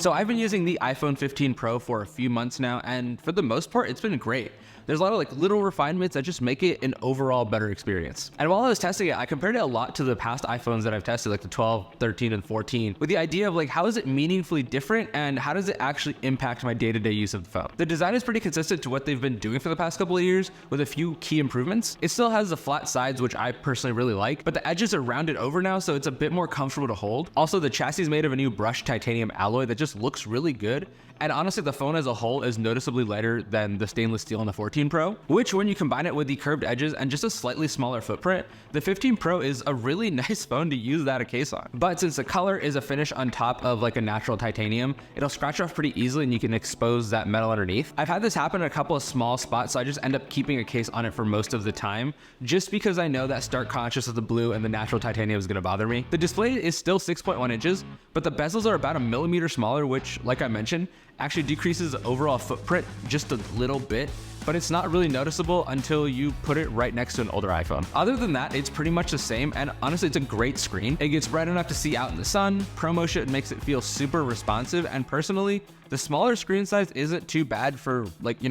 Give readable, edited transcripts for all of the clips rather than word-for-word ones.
So I've been using the iPhone 15 Pro for a few months now, and for the most part, it's been great. There's a lot of like little refinements that just make it an overall better experience. And while I was testing it, I compared it a lot to the past iPhones that I've tested, like the 12, 13, and 14, with the idea of like, how is it meaningfully different and how does it actually impact my day-to-day use of the phone? The design is pretty consistent to what they've been doing for the past couple of years with a few key improvements. It still has the flat sides, which I personally really like, but the edges are rounded over now, so it's a bit more comfortable to hold. Also, the chassis is made of a new brushed titanium alloy that just looks really good. And honestly, the phone as a whole is noticeably lighter than the stainless steel on the 14 Pro, which when you combine it with the curved edges and just a slightly smaller footprint, the 15 Pro is a really nice phone to use without a case on. But since the color is a finish on top of like a natural titanium, it'll scratch off pretty easily and you can expose that metal underneath. I've had this happen in a couple of small spots, so I just end up keeping a case on it for most of the time, just because I know that stark contrast of the blue and the natural titanium is gonna bother me. The display is still 6.1 inches, but the bezels are about a millimeter smaller, which, like I mentioned, actually decreases the overall footprint just a little bit, but it's not really noticeable until you put it right next to an older iPhone. Other than that, it's pretty much the same, and honestly, it's a great screen. It gets bright enough to see out in the sun, ProMotion makes it feel super responsive, and personally, the smaller screen size isn't too bad for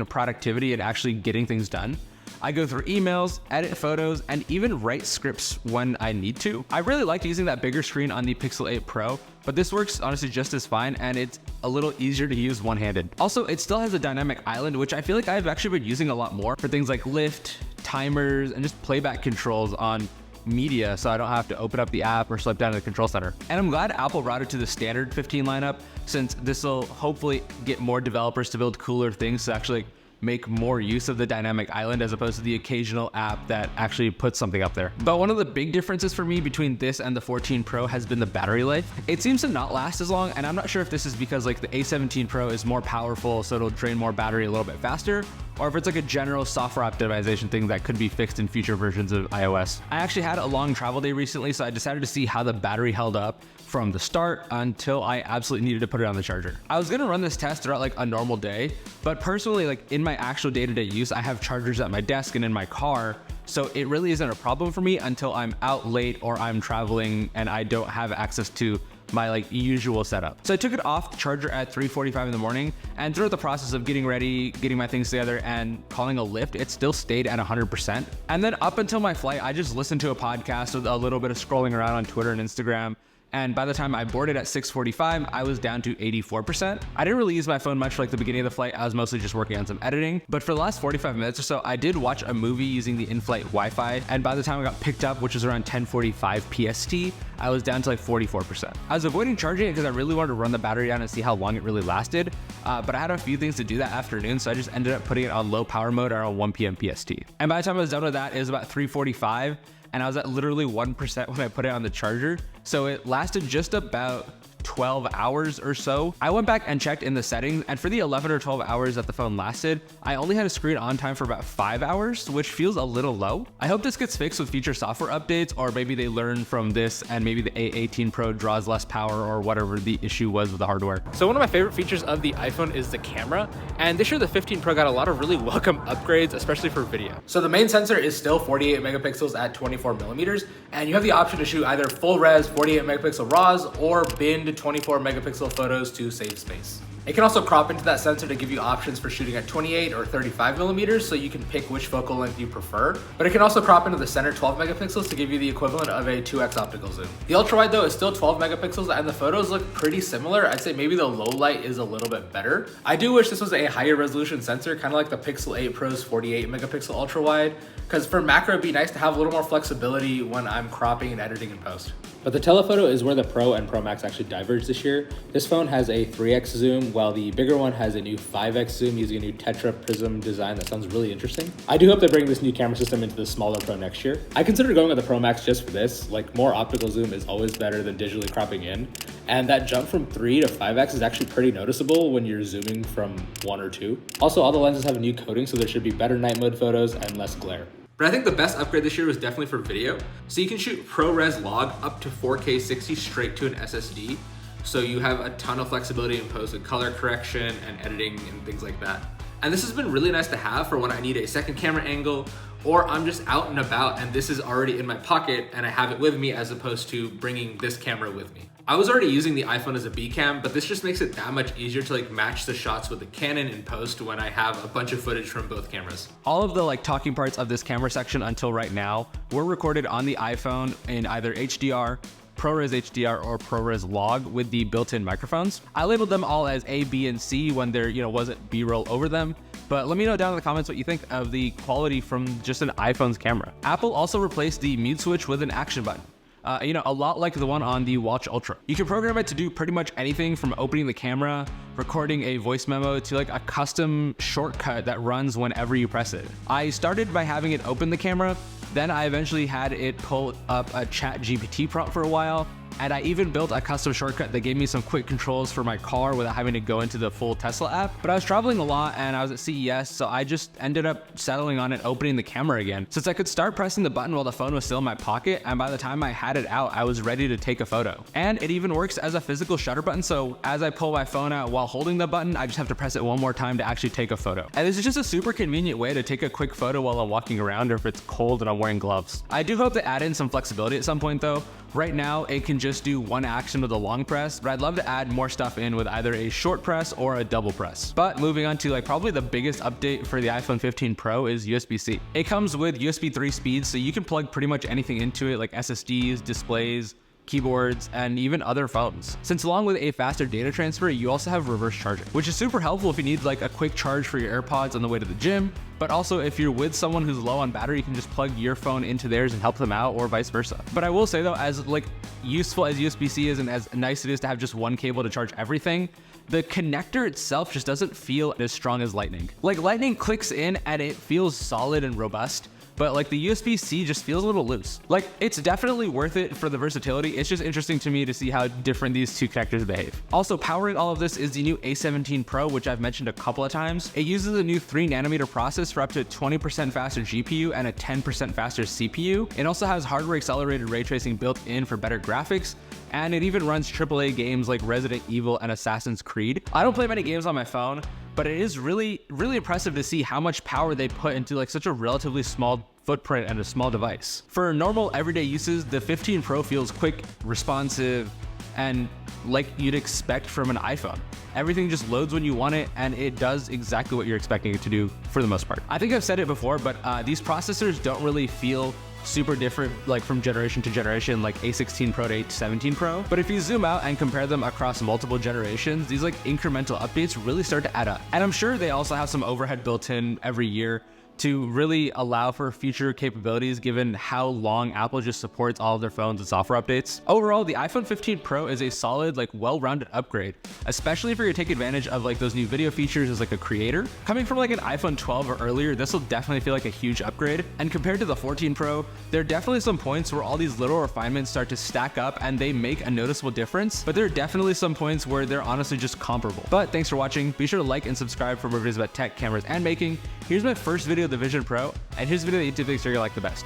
productivity and actually getting things done. I go through emails, edit photos, and even write scripts when I need to. I really liked using that bigger screen on the Pixel 8 Pro, but this works honestly just as fine, and it's a little easier to use one-handed. Also, it still has a dynamic island, which I feel like I've actually been using a lot more for things like lift, timers, and just playback controls on media, so I don't have to open up the app or slip down to the control center. And I'm glad Apple brought it to the standard 15 lineup, since this will hopefully get more developers to build cooler things to actually make more use of the dynamic island as opposed to the occasional app that actually puts something up there. But one of the big differences for me between this and the 14 Pro has been the battery life. It seems to not last as long, and I'm not sure if this is because like the A17 Pro is more powerful, so it'll drain more battery a little bit faster, or if it's like a general software optimization thing that could be fixed in future versions of iOS. I actually had a long travel day recently, so I decided to see how the battery held up from the start until I absolutely needed to put it on the charger. I was gonna run this test throughout like a normal day, but personally, like in my actual day-to-day use, I have chargers at my desk and in my car, so it really isn't a problem for me until I'm out late or I'm traveling and I don't have access to my like usual setup. So I took it off the charger at 3:45 in the morning, and throughout the process of getting ready, getting my things together, and calling a Lyft, it still stayed at 100%. And then up until my flight, I just listened to a podcast with a little bit of scrolling around on Twitter and Instagram. And by the time I boarded at 6:45, I was down to 84%. I didn't really use my phone much for like the beginning of the flight. I was mostly just working on some editing. But for the last 45 minutes or so, I did watch a movie using the in-flight Wi-Fi. And by the time I got picked up, which was around 10:45 PST, I was down to like 44%. I was avoiding charging it because I really wanted to run the battery down and see how long it really lasted. But I had a few things to do that afternoon, so I just ended up putting it on low power mode around 1 p.m. PST. And by the time I was done with that, it was about 3:45. And I was at literally 1% when I put it on the charger. So it lasted just about 12 hours or so. I went back and checked in the settings, and for the 11 or 12 hours that the phone lasted, I only had a screen on time for about 5 hours, which feels a little low. I hope this gets fixed with future software updates, or maybe they learn from this and maybe the A18 Pro draws less power or whatever the issue was with the hardware. So one of my favorite features of the iPhone is the camera, and this year the 15 Pro got a lot of really welcome upgrades, especially for video. So the main sensor is still 48 megapixels at 24 millimeters, and you have the option to shoot either full res 48 megapixel RAWs or bin to 24 megapixel photos to save space. It can also crop into that sensor to give you options for shooting at 28 or 35 millimeters, so you can pick which focal length you prefer. But it can also crop into the center 12 megapixels to give you the equivalent of a 2x optical zoom. The ultra wide though is still 12 megapixels, and the photos look pretty similar. I'd say maybe the low light is a little bit better. I do wish this was a higher resolution sensor, kind of like the Pixel 8 Pro's 48 megapixel ultra wide, because for macro it'd be nice to have a little more flexibility when I'm cropping and editing in post. But the telephoto is where the Pro and Pro Max actually diverge this year. This phone has a 3x zoom, while the bigger one has a new 5x zoom using a new tetra prism design that sounds really interesting. I do hope they bring this new camera system into the smaller Pro next year. I considered going with the Pro Max just for this. Like, more optical zoom is always better than digitally cropping in. And that jump from 3 to 5x is actually pretty noticeable when you're zooming from 1 or 2. Also, all the lenses have a new coating, so there should be better night mode photos and less glare. But I think the best upgrade this year was definitely for video. So you can shoot ProRes log up to 4K 60 straight to an SSD. So you have a ton of flexibility in post with color correction and editing and things like that. And this has been really nice to have for when I need a second camera angle, or I'm just out and about and this is already in my pocket and I have it with me as opposed to bringing this camera with me. I was already using the iPhone as a B cam, but this just makes it that much easier to like match the shots with the Canon in post when I have a bunch of footage from both cameras. All of the like talking parts of this camera section until right now were recorded on the iPhone in either HDR, ProRes HDR, or ProRes Log with the built-in microphones. I labeled them all as A, B, and C when there wasn't B-roll over them. But let me know down in the comments what you think of the quality from just an iPhone's camera. Apple also replaced the mute switch with an action button. A lot like the one on the Watch Ultra. You can program it to do pretty much anything from opening the camera, recording a voice memo, to like a custom shortcut that runs whenever you press it. I started by having it open the camera, then I eventually had it pull up a ChatGPT prompt for a while, and I even built a custom shortcut that gave me some quick controls for my car without having to go into the full Tesla app. But I was traveling a lot and I was at CES, so I just ended up settling on it opening the camera again, since I could start pressing the button while the phone was still in my pocket, and by the time I had it out, I was ready to take a photo. And it even works as a physical shutter button, so as I pull my phone out while holding the button, I just have to press it one more time to actually take a photo. And this is just a super convenient way to take a quick photo while I'm walking around or if it's cold and I'm wearing gloves. I do hope to add in some flexibility at some point though. Right now, it can just do one action with a long press, but I'd love to add more stuff in with either a short press or a double press. But moving on to like probably the biggest update for the iPhone 15 Pro is USB-C. It comes with USB 3 speeds, so you can plug pretty much anything into it, like SSDs, displays, keyboards, and even other phones. Since along with a faster data transfer, you also have reverse charging, which is super helpful if you need like a quick charge for your AirPods on the way to the gym, but also if you're with someone who's low on battery, you can just plug your phone into theirs and help them out, or vice versa. But I will say though, as like useful as USB-C is and as nice it is to have just one cable to charge everything, the connector itself just doesn't feel as strong as Lightning. Like Lightning clicks in and it feels solid and robust, but like the USB-C just feels a little loose. Like it's definitely worth it for the versatility. It's just interesting to me to see how different these two connectors behave. Also powering all of this is the new A17 Pro, which I've mentioned a couple of times. It uses a new 3nm process for up to 20% faster GPU and a 10% faster CPU. It also has hardware accelerated ray tracing built in for better graphics, and it even runs AAA games like Resident Evil and Assassin's Creed. I don't play many games on my phone, but it is really impressive to see how much power they put into like such a relatively small footprint and a small device. For normal everyday uses, the 15 Pro feels quick, responsive, and like you'd expect from an iPhone. Everything just loads when you want it, and it does exactly what you're expecting it to do for the most part. I think I've said it before, but these processors don't really feel super different like from generation to generation, like A16 Pro to A17 Pro. But if you zoom out and compare them across multiple generations, these like incremental updates really start to add up. And I'm sure they also have some overhead built in every year to really allow for future capabilities given how long Apple just supports all of their phones and software updates. Overall, the iPhone 15 Pro is a solid, like well-rounded upgrade, especially if you're gonna take advantage of like those new video features as like a creator. Coming from like an iPhone 12 or earlier, this will definitely feel like a huge upgrade. And compared to the 14 Pro, there are definitely some points where all these little refinements start to stack up and they make a noticeable difference, but there are definitely some points where they're honestly just comparable. But thanks for watching. Be sure to like and subscribe for more videos about tech, cameras, and making. Here's my first video of the Vision Pro, and here's a video that you typically like the best.